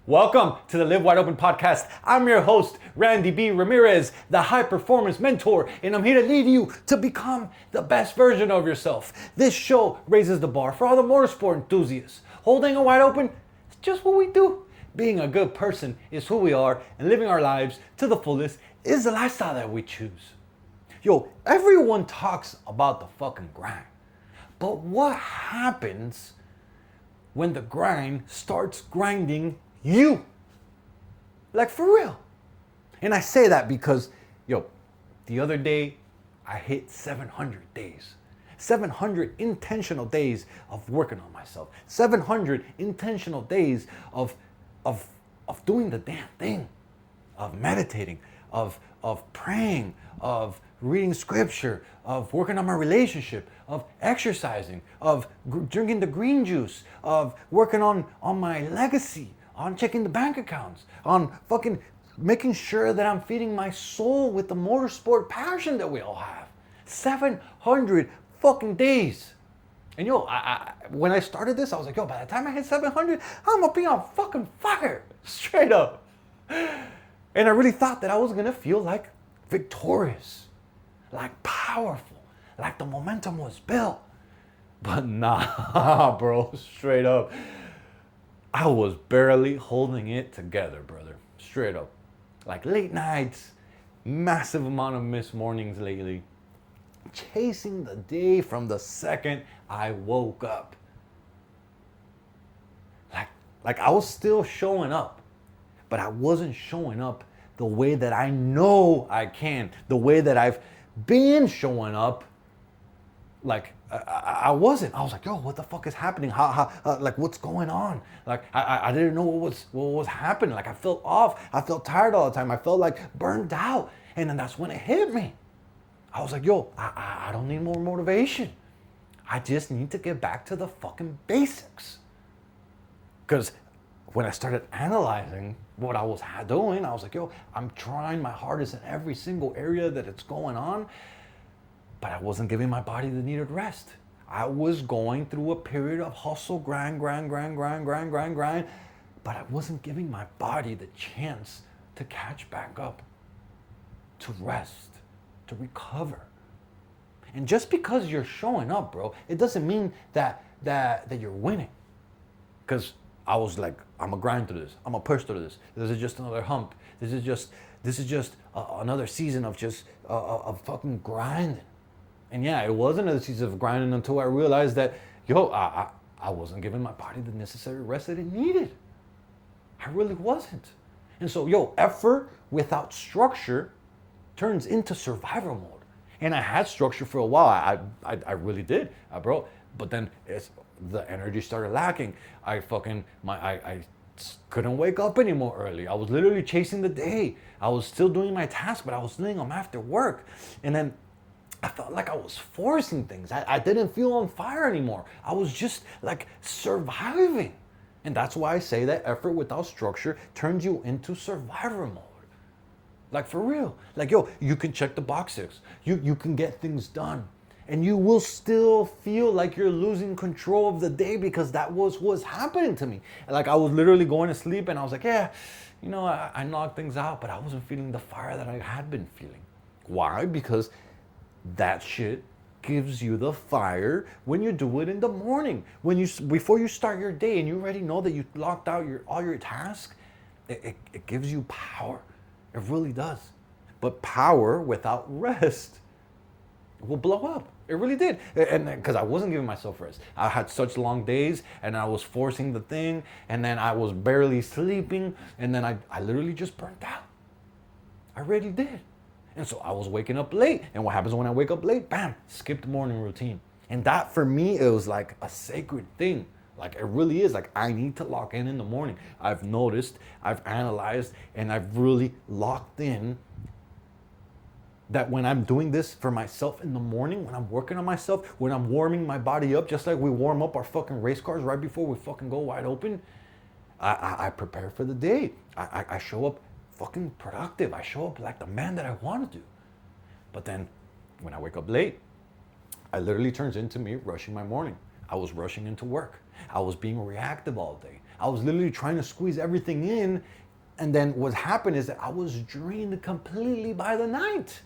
Welcome to the Live Wide Open podcast. I'm your host, Randy B. Ramirez, the high performance mentor, and I'm here to lead you to become the best version of yourself. This show raises the bar for all the motorsport enthusiasts. Holding it wide open is just what we do. Being a good person is who we are, and living our lives to the fullest is the lifestyle that we choose. Yo, everyone talks about the fucking grind, but what happens when the grind starts grinding you? Like, for real. And I say that because, the other day I hit 700 days. 700 intentional days of working on myself. 700 intentional days of doing the damn thing. Of meditating, of praying, of reading scripture, of working on my relationship, of exercising, of drinking the green juice, of working on my legacy, on checking the bank accounts, on fucking making sure that I'm feeding my soul with the motorsport passion that we all have. 700 fucking days. And when I started this, I was like, by the time I hit 700, I'm gonna be on fucking fire. Straight up. And I really thought that I was gonna feel like victorious, like powerful, like the momentum was built. But nah, bro, straight up. I was barely holding it together, brother. Straight up. Like late nights, massive amount of missed mornings lately. Chasing the day from the second I woke up. Like I was still showing up, but I wasn't showing up the way that I know I can, the way that I've been showing up. Like I wasn't. I was like, what the fuck is happening? Like, what's going on? Like, I didn't know what was happening. Like, I felt off. I felt tired all the time. I felt like burned out. And then that's when it hit me. I was like, I don't need more motivation. I just need to get back to the fucking basics. Because when I started analyzing what I was doing, I was like, I'm trying my hardest in every single area that it's going on, but I wasn't giving my body the needed rest. I was going through a period of hustle, grind, but I wasn't giving my body the chance to catch back up, to rest, to recover. And just because you're showing up, bro, it doesn't mean that you're winning. Because I was like, I'm gonna grind through this. I'm gonna push through this. This is just another hump. This is just another season of just of fucking grinding. And yeah, it was another season of grinding until I realized that, I wasn't giving my body the necessary rest that it needed. I really wasn't. And so, effort without structure turns into survival mode. And I had structure for a while. I really did, bro. But then the energy started lacking. I couldn't wake up anymore early. I was literally chasing the day. I was still doing my tasks, but I was doing them after work. And then I felt like I was forcing things. I didn't feel on fire anymore. I was just like surviving. And that's why I say that effort without structure turns you into survivor mode. Like, for real. Like, you can check the boxes. You can get things done. And you will still feel like you're losing control of the day, because that was what's happening to me. Like, I was literally going to sleep and I was like, I knocked things out, but I wasn't feeling the fire that I had been feeling. Why? Because that shit gives you the fire when you do it in the morning. Before you start your day and you already know that you locked out all your tasks, it gives you power. It really does. But power without rest will blow up. It really did. And because I wasn't giving myself rest. I had such long days and I was forcing the thing, and then I was barely sleeping, and then I literally just burnt out. I really did. And so I was waking up late. And what happens when I wake up late? Bam, skip the morning routine. And that, for me, it was like a sacred thing. Like, it really is. Like, I need to lock in the morning. I've noticed, I've analyzed, and I've really locked in that when I'm doing this for myself in the morning, when I'm working on myself, when I'm warming my body up, just like we warm up our fucking race cars right before we fucking go wide open, I prepare for the day. I show up fucking productive. I show up like the man that I want to do. But then when I wake up late, it literally turns into me rushing my morning. I was rushing into work. I was being reactive all day. I was literally trying to squeeze everything in. And then what happened is that I was drained completely by the night.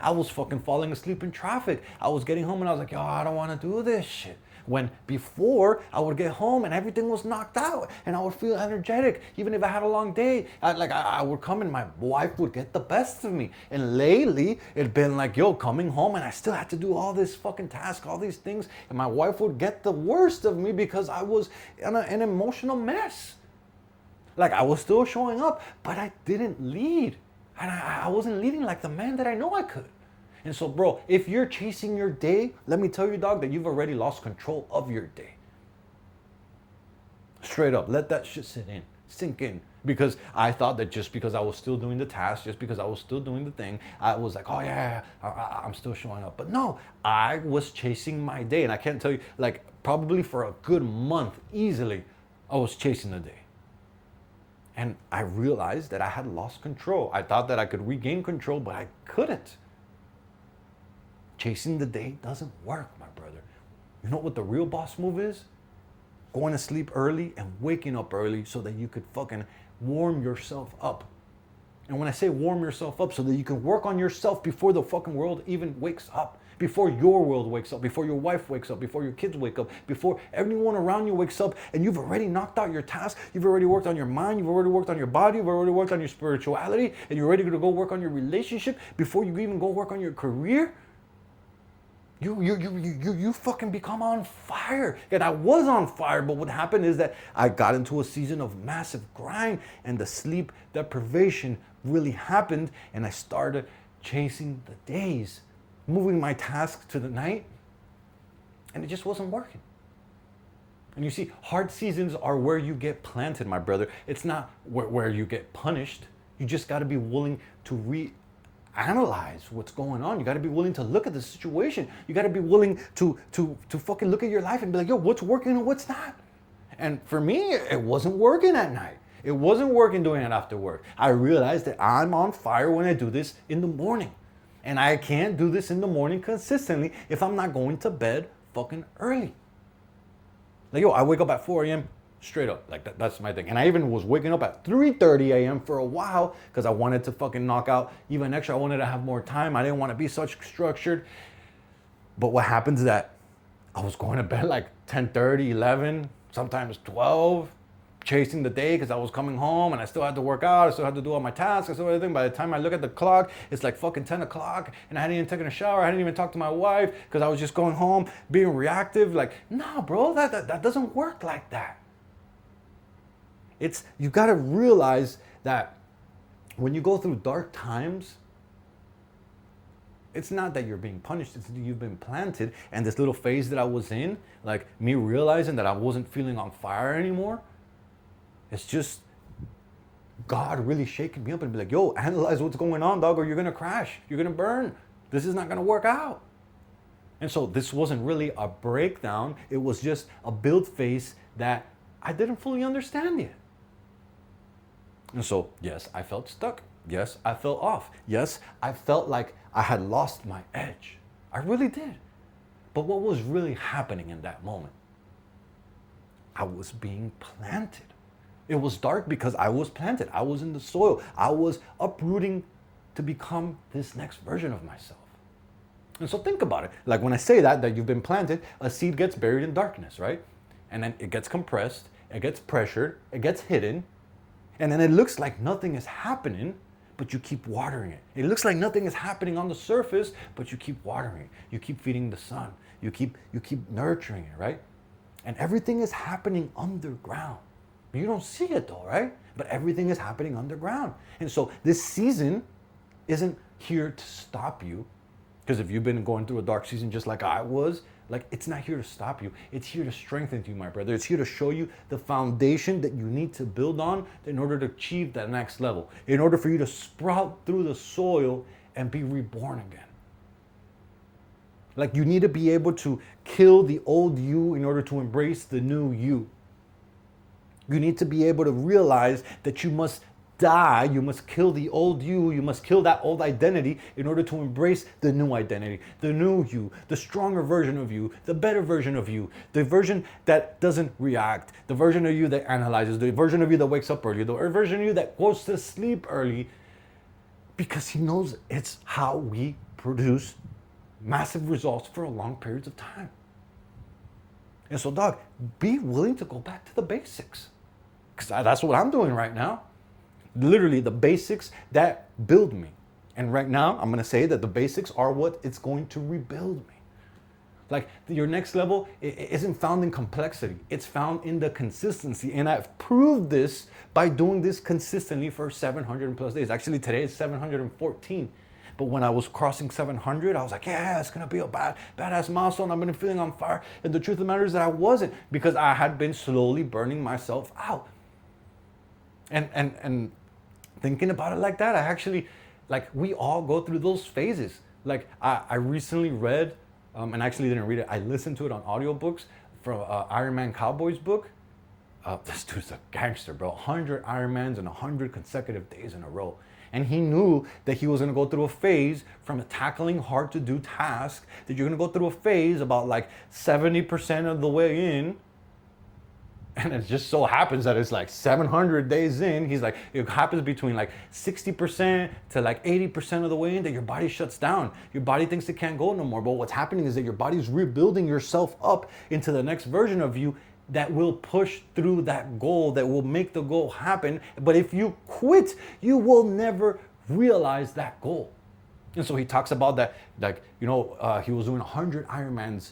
I was fucking falling asleep in traffic. I was getting home and I was like, yo, I don't want to do this shit. When before I would get home and everything was knocked out and I would feel energetic. Even if I had a long day, I would come and my wife would get the best of me. And lately it'd been like, yo, coming home and I still had to do all this fucking task, all these things. And my wife would get the worst of me because I was in an emotional mess. Like I was still showing up, but I didn't lead. And I wasn't leading like the man that I know I could. And so, bro, if you're chasing your day, let me tell you, dog, that you've already lost control of your day. Straight up, let that shit sink in. Because I thought that just because I was still doing the task, just because I was still doing the thing, I was like, oh yeah, I'm still showing up. But no, I was chasing my day. And I can't tell you, like probably for a good month, easily, I was chasing the day. And I realized that I had lost control. I thought that I could regain control, but I couldn't. Chasing the day doesn't work, my brother. You know what the real boss move is? Going to sleep early and waking up early so that you could fucking warm yourself up. And when I say warm yourself up, so that you can work on yourself before the fucking world even wakes up. Before your world wakes up, before your wife wakes up, before your kids wake up, before everyone around you wakes up, and you've already knocked out your task, you've already worked on your mind, you've already worked on your body, you've already worked on your spirituality, and you're ready to go work on your relationship before you even go work on your career. You fucking become on fire. And I was on fire, but what happened is that I got into a season of massive grind and the sleep deprivation really happened and I started chasing the days, moving my tasks to the night, and it just wasn't working. And you see, hard seasons are where you get planted, my brother. It's not where you get punished. You just got to be willing to analyze what's going on. You got to be willing to look at the situation. You got to be willing to fucking look at your life and be like, yo, what's working and what's not? And for me, it wasn't working at night. It wasn't working doing it after work. I realized that I'm on fire when I do this in the morning. And I can't do this in the morning consistently if I'm not going to bed fucking early. Like, yo, I wake up at 4 a.m. straight up. Like, that's my thing. And I even was waking up at 3:30 a.m. for a while because I wanted to fucking knock out even extra. I wanted to have more time. I didn't want to be such structured. But what happens is that I was going to bed like 10:30, 11, sometimes 12, chasing the day because I was coming home and I still had to work out. I still had to do all my tasks. I still had everything. By the time I look at the clock, it's like fucking 10 o'clock and I hadn't even taken a shower. I hadn't even talked to my wife because I was just going home being reactive. Like, nah, bro, that doesn't work like that. You got to realize that when you go through dark times, it's not that you're being punished, it's that you've been planted. And this little phase that I was in, like me realizing that I wasn't feeling on fire anymore, it's just God really shaking me up and be like, yo, analyze what's going on, dog, or you're going to crash. You're going to burn. This is not going to work out. And so this wasn't really a breakdown. It was just a build phase that I didn't fully understand yet. And so, yes, I felt stuck. Yes, I felt off. Yes, I felt like I had lost my edge. I really did. But what was really happening in that moment? I was being planted. It was dark because I was planted. I was in the soil. I was uprooting to become this next version of myself. And so think about it. Like when I say that you've been planted, a seed gets buried in darkness, right? And then it gets compressed, it gets pressured, it gets hidden, and then it looks like nothing is happening, but you keep watering it. It looks like nothing is happening on the surface, but you keep watering it. You keep feeding the sun. You keep nurturing it, right? And everything is happening underground. You don't see it though, right? But everything is happening underground. And so this season isn't here to stop you. Because if you've been going through a dark season just like I was, like it's not here to stop you. It's here to strengthen you, my brother. It's here to show you the foundation that you need to build on in order to achieve that next level. In order for you to sprout through the soil and be reborn again. Like you need to be able to kill the old you in order to embrace the new you. You need to be able to realize that you must die. You must kill the old you. You must kill that old identity in order to embrace the new identity, the new you, the stronger version of you, the better version of you, the version that doesn't react, the version of you that analyzes, the version of you that wakes up early, the version of you that goes to sleep early, because he knows it's how we produce massive results for long periods of time. And so, dog, be willing to go back to the basics. Because that's what I'm doing right now. Literally the basics that build me. And right now, I'm going to say that the basics are what it's going to rebuild me. Like your next level isn't found in complexity. It's found in the consistency. And I've proved this by doing this consistently for 700 plus days. Actually, today is 714. But when I was crossing 700, I was like, yeah, it's going to be a badass milestone. I've been feeling on fire. And the truth of the matter is that I wasn't, because I had been slowly burning myself out. And thinking about it like that, I actually, like, we all go through those phases. Like, I recently read, and I actually didn't read it, I listened to it on audiobooks from Iron Man Cowboy's book. This dude's a gangster, bro. 100 Ironmans and 100 consecutive days in a row. And he knew that he was going to go through a phase from tackling hard to do tasks, that you're going to go through a phase about like 70% of the way in. And it just so happens that it's like 700 days in. He's like, it happens between like 60% to like 80% of the way in that your body shuts down. Your body thinks it can't go no more. But what's happening is that your body's rebuilding yourself up into the next version of you that will push through that goal, that will make the goal happen. But if you quit, you will never realize that goal. And so he talks about that, like, you know, he was doing 100 Ironmans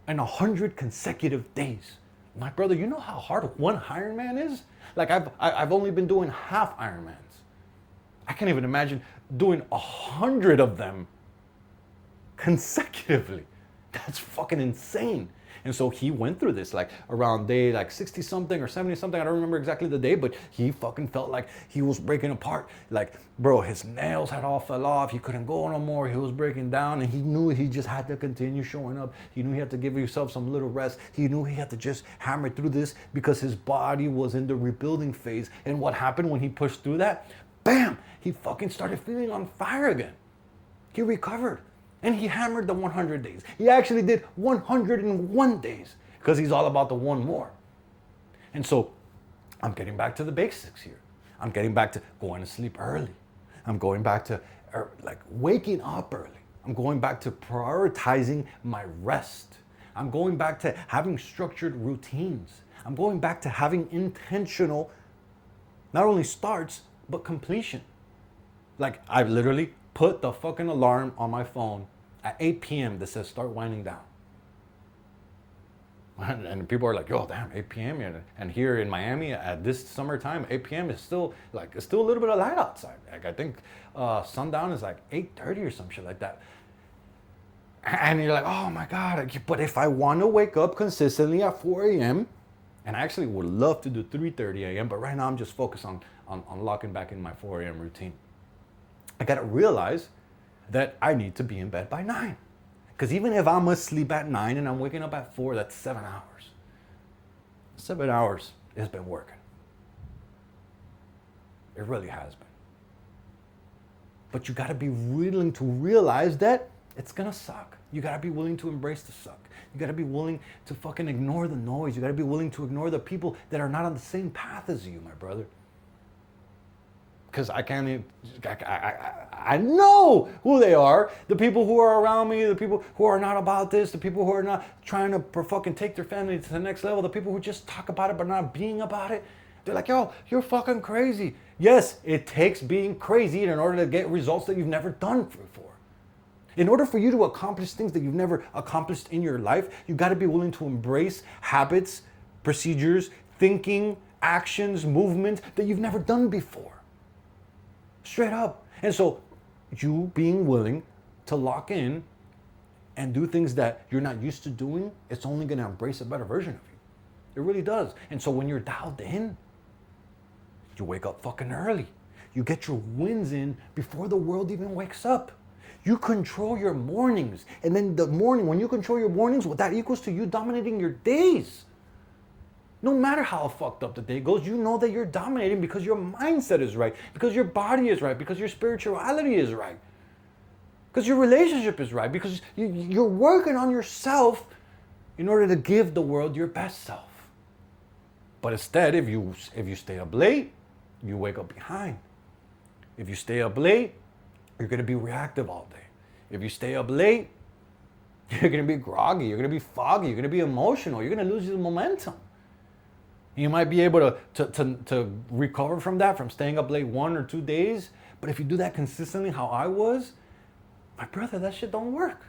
in 100 consecutive days. My brother, you know how hard one Ironman is? Like, I've only been doing half Ironmans. I can't even imagine doing 100 of them consecutively. That's fucking insane. And so he went through this like around day like 60 something or 70 something. I don't remember exactly the day, but he fucking felt like he was breaking apart. Like, bro, his nails had all fell off. He couldn't go no more. He was breaking down, and he knew he just had to continue showing up. He knew he had to give himself some little rest. He knew he had to just hammer through this because his body was in the rebuilding phase. And what happened when he pushed through that? Bam! He fucking started feeling on fire again. He recovered. And he hammered the 100 days. He actually did 101 days because he's all about the one more. And so I'm getting back to the basics here. I'm getting back to going to sleep early. I'm going back to like waking up early. I'm going back to prioritizing my rest. I'm going back to having structured routines. I'm going back to having intentional, not only starts, but completion. Like, I've literally put the fucking alarm on my phone at 8 p.m. that says start winding down. And people are like, yo, damn, 8 p.m. And here in Miami at this summertime, 8 p.m. is still like, it's still a little bit of light outside. Like, I think sundown is like 8:30 or some shit like that. And you're like, oh my God. But if I want to wake up consistently at 4 a.m., and I actually would love to do 3:30 a.m., but right now I'm just focused on locking back in my 4 a.m. routine. I gotta realize that I need to be in bed by 9. Because even if I'm asleep at 9 and I'm waking up at 4, that's 7 hours. 7 hours has been working. It really has been. But you gotta be willing to realize that it's gonna suck. You gotta be willing to embrace the suck. You gotta be willing to fucking ignore the noise. You gotta be willing to ignore the people that are not on the same path as you, my brother. Because I can't even, I know who they are. The people who are around me, the people who are not about this, the people who are not trying to fucking take their family to the next level, the people who just talk about it but not being about it. They're like, yo, you're fucking crazy. Yes, it takes being crazy in order to get results that you've never done before. In order for you to accomplish things that you've never accomplished in your life, you got to be willing to embrace habits, procedures, thinking, actions, movements that you've never done before. Straight up. And so you being willing to lock in and do things that you're not used to doing, it's only going to embrace a better version of you. It really does. And so when you're dialed in, you wake up fucking early. You get your wins in before the world even wakes up. You control your mornings. And then the morning, when you control your mornings, what that equals to you dominating your days. No matter how fucked up the day goes, you know that you're dominating because your mindset is right, because your body is right, because your spirituality is right, because your relationship is right, because you're working on yourself in order to give the world your best self. But instead, if you stay up late, you wake up behind. If you stay up late, you're going to be reactive all day. If you stay up late, you're going to be groggy, you're going to be foggy, you're going to be emotional, you're going to lose your momentum. You might be able to recover from that, from staying up late 1 or 2 days. But if you do that consistently, how I was, my brother, that shit don't work.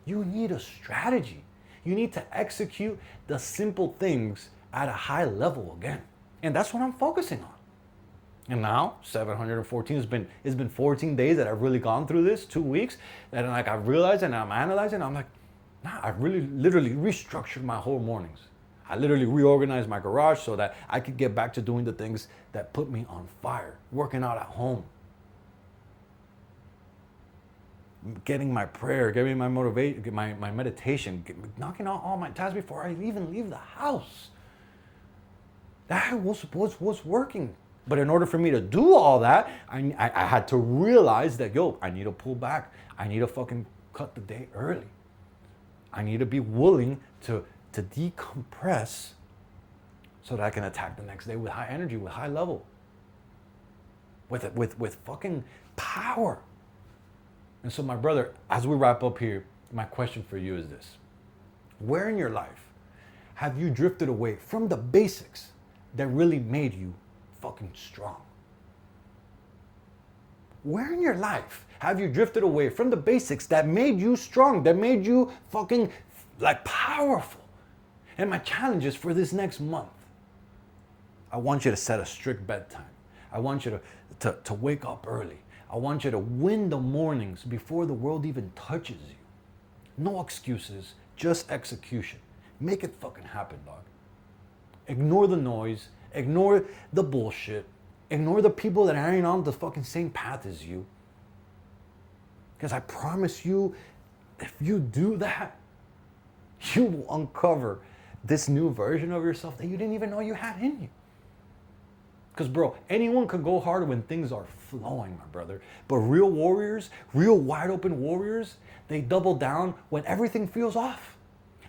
You need a strategy. You need to execute the simple things at a high level again. And that's what I'm focusing on. And now 714 it's been 14 days that I've really gone through this, 2 weeks, and like I've realized and I'm analyzing, I'm like, nah, I've really literally restructured my whole mornings. I literally reorganized my garage so that I could get back to doing the things that put me on fire, working out at home, getting my prayer, getting my motivation, my meditation, knocking out all my tasks before I even leave the house. That was what's working. But in order for me to do all that, I had to realize that, I need to pull back. I need to fucking cut the day early. I need to be willing to decompress so that I can attack the next day with high energy, with high level, with fucking power. And so, my brother, as we wrap up here, my question for you is this. Where in your life have you drifted away from the basics that really made you fucking strong? Where in your life have you drifted away from the basics that made you strong, that made you fucking like powerful? And my challenge is for this next month, I want you to set a strict bedtime. I want you to wake up early. I want you to win the mornings before the world even touches you. No excuses, just execution. Make it fucking happen, dog. Ignore the noise, ignore the bullshit, ignore the people that ain't on the fucking same path as you. Because I promise you, if you do that, you will uncover this new version of yourself that you didn't even know you had in you. Because, bro, anyone could go hard when things are flowing, my brother. But real warriors, real wide open warriors, they double down when everything feels off.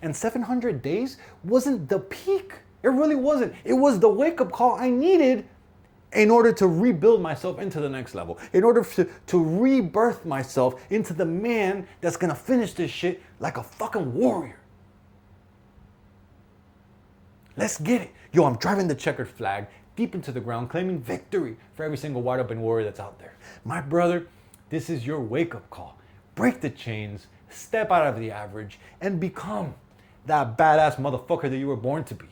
And 700 days wasn't the peak. It really wasn't. It was the wake-up call I needed in order to rebuild myself into the next level, in order to rebirth myself into the man that's gonna finish this shit like a fucking warrior. Let's get it. I'm driving the checkered flag deep into the ground, claiming victory for every single wide open warrior that's out there. My brother, this is your wake-up call. Break the chains, step out of the average, and become that badass motherfucker that you were born to be.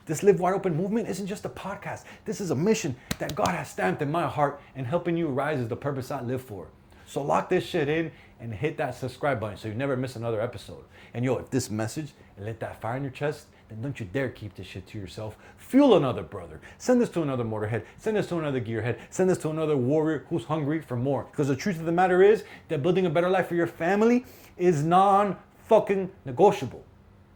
This Live Wide Open movement isn't just a podcast. This is a mission that God has stamped in my heart, and helping you rise is the purpose I live for. So lock this shit in and hit that subscribe button so you never miss another episode. And if this message lit that fire in your chest, then don't you dare keep this shit to yourself. Fuel another brother. Send this to another motorhead. Send this to another gearhead. Send this to another warrior who's hungry for more. Because the truth of the matter is that building a better life for your family is non-fucking negotiable.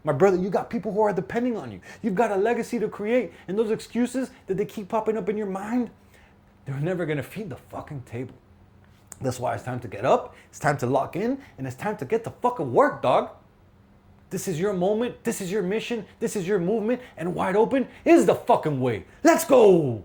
My brother, you got people who are depending on you. You've got a legacy to create. And those excuses that they keep popping up in your mind, they're never going to feed the fucking table. That's why it's time to get up. It's time to lock in. And it's time to get to fucking work, dog. This is your moment. This is your mission. This is your movement. And Wide Open is the fucking way. Let's go.